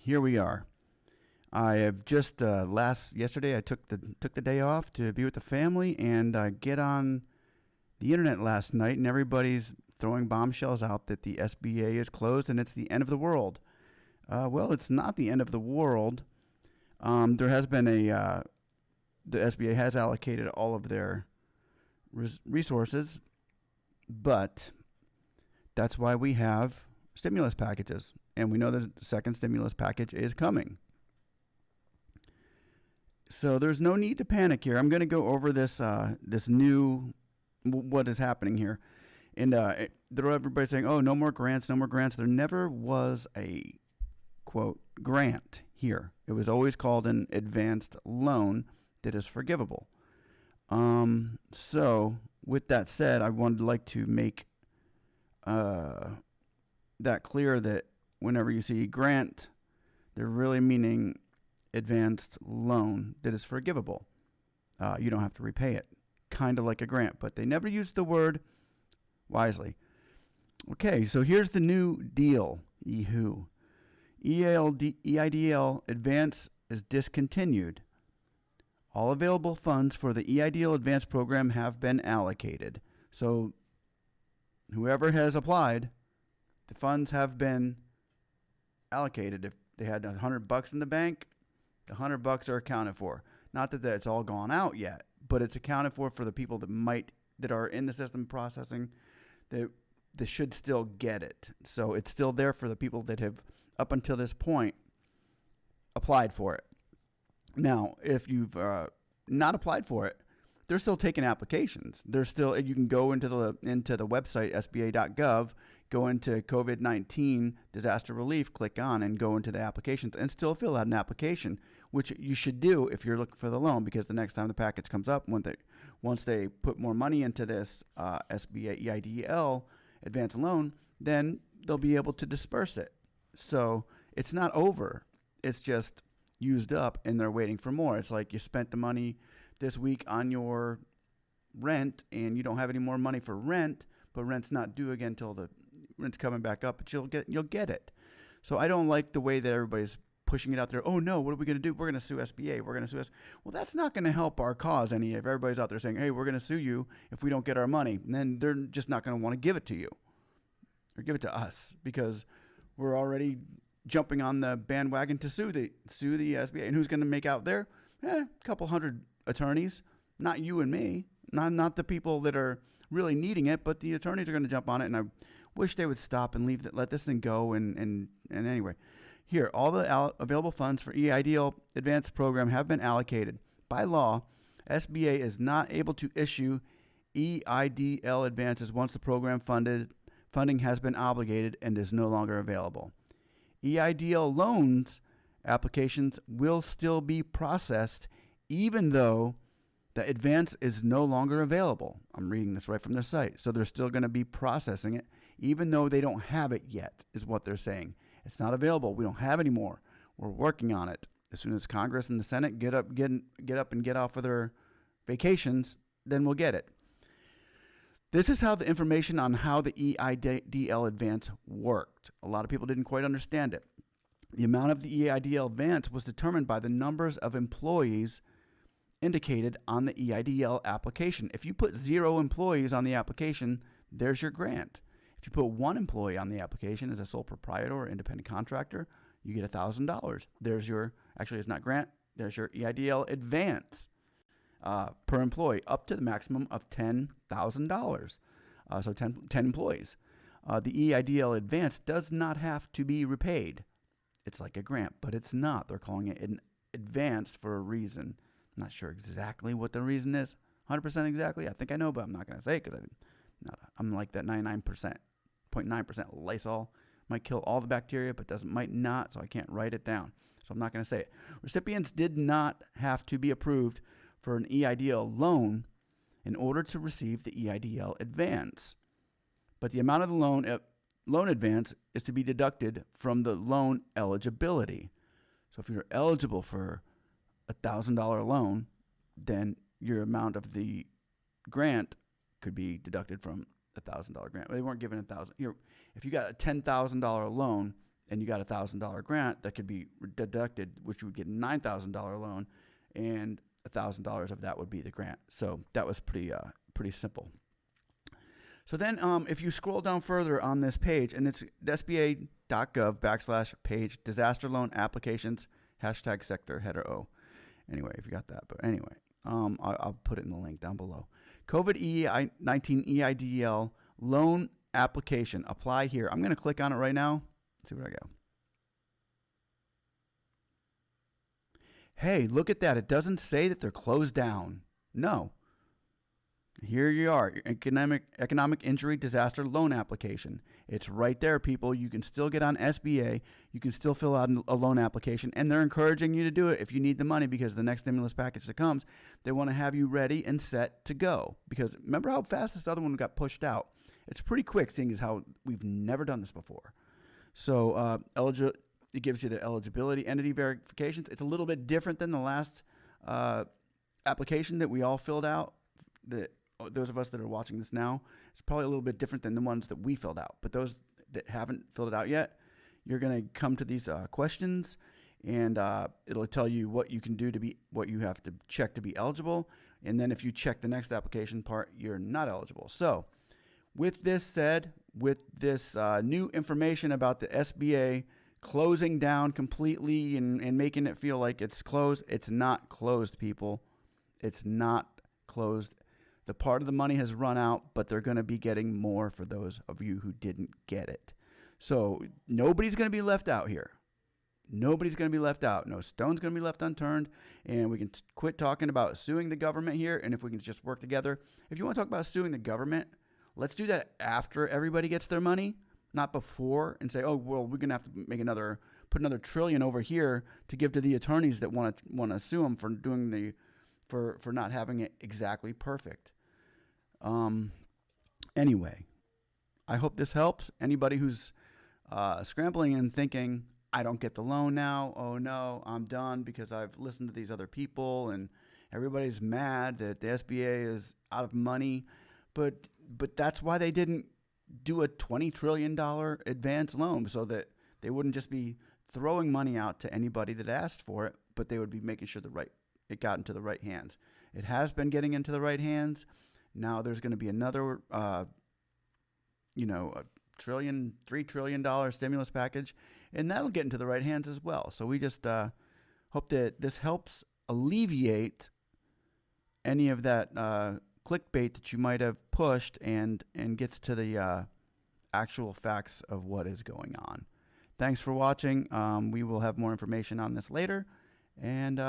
here we are. I have just yesterday I took the day off to be with the family, and I get on the internet last night, and everybody's throwing bombshells out that the SBA is closed and it's the end of the world. Well, it's not the end of the world. There has been the SBA has allocated all of their resources, but that's why we have stimulus packages, and we know the second stimulus package is coming. So there's no need to panic here. I'm going to go over this what is happening here, and everybody's saying, "Oh, no more grants, no more grants." There never was a quote grant here. It was always called an advanced loan that is forgivable. So with that said, I would like to make that clear that whenever you see grant, they're really meaning advanced loan that is forgivable. You don't have to repay it, kind of like a grant, but they never use the word wisely. Okay, so here's the new deal. Yahoo! EIDL Advance is discontinued. All available funds for the Eidl Advanced program have been allocated. So whoever has applied, the funds have been allocated. If they had $100 in the bank, the $100 are accounted for. Not that it's all gone out yet, but it's accounted for the people that are in the system processing that should still get it. So it's still there for the people that have up until this point applied for it. Now, if you've not applied for it, they're still taking applications. You can go into the website sba.gov, go into COVID-19 disaster relief, click on and go into the applications and still fill out an application, which you should do if you're looking for the loan, because the next time the package comes up, once they put more money into this SBA EIDL advanced loan, then they'll be able to disperse it. So it's not over. It's just used up and they're waiting for more. It's like you spent the money this week on your rent and you don't have any more money for rent, but rent's not due again until the rent's coming back up, but you'll get it. So I don't like the way that everybody's pushing it out there. Oh no, what are we going to do? We're going to sue SBA. We're going to sue us. Well, that's not going to help our cause any. If everybody's out there saying, hey, we're going to sue you if we don't get our money, then they're just not going to want to give it to you or give it to us, because we're already jumping on the bandwagon to sue the SBA. And who's going to make out there? A couple hundred attorneys, not you and me, not the people that are really needing it, but the attorneys are going to jump on it. And I wish they would stop and let this thing go. And anyway, here, all the available funds for EIDL Advanced program have been allocated. By law, SBA is not able to issue EIDL advances once the program funding has been obligated and is no longer available. EIDL loans applications will still be processed even though the advance is no longer available. I'm reading this right from their site. So they're still going to be processing it even though they don't have it yet, is what they're saying. It's not available. We don't have any more. We're working on it. As soon as Congress and the Senate get up and get off of their vacations, then we'll get it. This is how the information on how the EIDL advance worked. A lot of people didn't quite understand it. The amount of the EIDL advance was determined by the numbers of employees indicated on the EIDL application. If you put 0 employees on the application, there's your grant. If you put 1 employee on the application as a sole proprietor or independent contractor, you get $1,000. There's your, actually it's not grant, there's your EIDL advance. Per employee, up to the maximum of $10,000. So 10 employees. The EIDL advance does not have to be repaid. It's like a grant, but it's not. They're calling it an advance for a reason. I'm not sure exactly what the reason is. 100% exactly. I think I know, but I'm not going to say it because I'm like that 99.9% Lysol. Might kill all the bacteria, but might not, so I can't write it down. So I'm not going to say it. Recipients did not have to be approved for an EIDL loan in order to receive the EIDL advance. But the amount of the loan advance is to be deducted from the loan eligibility. So if you're eligible for a $1,000 loan, then your amount of the grant could be deducted from a $1,000 grant. They weren't given $1,000. If you got a $10,000 loan and you got a $1,000 grant that could be deducted, which you would get a $9,000 loan, and $1,000 of that would be the grant. So that was pretty simple. So then if you scroll down further on this page, and it's sba.gov/page disaster loan applications #sector header O. Anyway, if you got that. But anyway, I'll put it in the link down below. COVID-19 EIDL loan application. Apply here. I'm going to click on it right now. See where I go. Hey, look at that. It doesn't say that they're closed down. No. Here you are, economic injury disaster loan application. It's right there, people. You can still get on SBA. You can still fill out a loan application, and they're encouraging you to do it if you need the money, because the next stimulus package that comes, they want to have you ready and set to go. Because remember how fast this other one got pushed out? It's pretty quick, seeing as how we've never done this before. So it gives you the eligibility entity verifications. It's a little bit different than the last application that we all filled out. Those of us that are watching this now, it's probably a little bit different than the ones that we filled out. But those that haven't filled it out yet, you're going to come to these questions, and it'll tell you what you can do what you have to check to be eligible. And then if you check the next application part, you're not eligible. So with this said, with this new information about the SBA closing down completely and making it feel like it's closed, it's not closed, people. It's not closed. The part of the money has run out, but they're going to be getting more for those of you who didn't get it. So nobody's going to be left out here. Nobody's going to be left out. No stone's going to be left unturned. And we can quit talking about suing the government here. And if we can just work together. If you want to talk about suing the government, let's do that after everybody gets their money, not before, and say, oh, well, we're going to have to put another trillion over here to give to the attorneys that want to sue them for doing for not having it exactly perfect. Anyway, I hope this helps. Anybody who's scrambling and thinking, I don't get the loan now. Oh no, I'm done because I've listened to these other people and everybody's mad that the SBA is out of money. But that's why they didn't do a $20 trillion advance loan, so that they wouldn't just be throwing money out to anybody that asked for it, but they would be making sure it got into the right hands. It has been getting into the right hands. Now there's going to be another, $3 trillion stimulus package, and that'll get into the right hands as well. So we just hope that this helps alleviate any of that clickbait that you might have pushed and gets to the actual facts of what is going on. Thanks for watching. We will have more information on this later, and